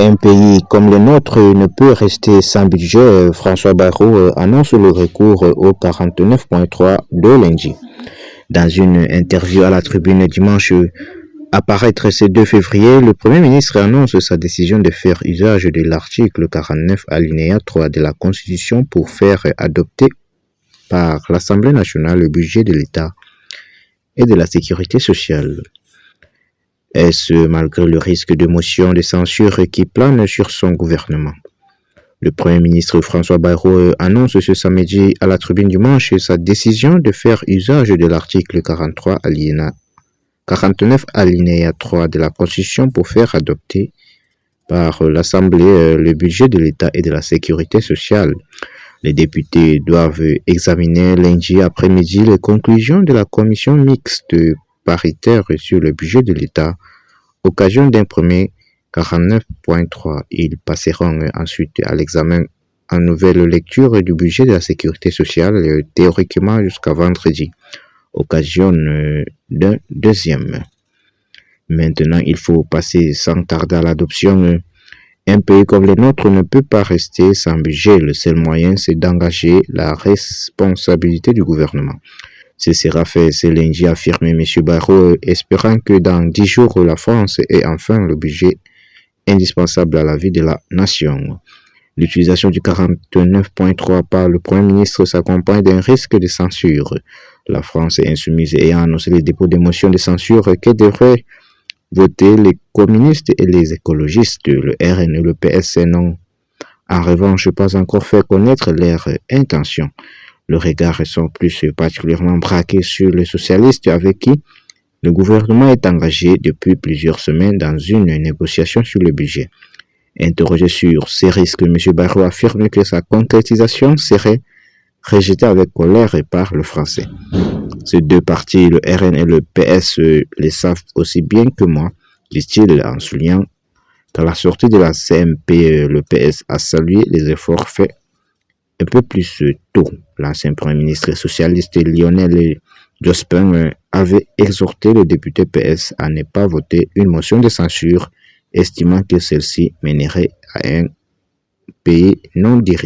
Un pays comme le nôtre ne peut rester sans budget. François Bayrou annonce le recours au 49.3 de lundi. Dans une interview à la Tribune dimanche à paraître ce 2 février, le Premier ministre annonce sa décision de faire usage de l'article 49 alinéa 3 de la Constitution pour faire adopter par l'Assemblée nationale le budget de l'État et de la sécurité sociale. Est-ce malgré le risque de motion de censure qui plane sur son gouvernement? Le Premier ministre François Bayrou annonce ce samedi à la Tribune dimanche sa décision de faire usage de l'article 49 alinéa 3 de la Constitution pour faire adopter par l'Assemblée le budget de l'État et de la sécurité sociale. Les députés doivent examiner lundi après-midi les conclusions de la commission mixte paritaire sur le budget de l'État, occasion d'un premier 49.3. Ils passeront ensuite à l'examen en nouvelle lecture du budget de la sécurité sociale, théoriquement jusqu'à vendredi, occasion d'un deuxième. Maintenant, il faut passer sans tarder à l'adoption. Un pays comme le nôtre ne peut pas rester sans budget. Le seul moyen, c'est d'engager la responsabilité du gouvernement. Ce sera fait ce lundi, a affirmé M. Bayrou, espérant que dans 10 jours, la France ait enfin le budget indispensable à la vie de la nation. L'utilisation du 49.3 par le Premier ministre s'accompagne d'un risque de censure. La France insoumise ayant annoncé le dépôt de motions de censure que devraient voter les communistes et les écologistes. Le RN et le PS n'ont en revanche pas encore fait connaître leurs intentions. Le regard sont plus particulièrement braqués sur les socialistes avec qui le gouvernement est engagé depuis plusieurs semaines dans une négociation sur le budget. Interrogé sur ces risques, M. Bayrou affirme que sa concrétisation serait rejetée avec colère par le Français. Ces deux partis, le RN et le PS, les savent aussi bien que moi, dit-il en soulignant qu'à la sortie de la CMP, le PS a salué les efforts faits un peu plus tôt. L'ancien Premier ministre socialiste Lionel Jospin avait exhorté le député PS à ne pas voter une motion de censure, estimant que celle-ci mènerait à un pays non dirigé.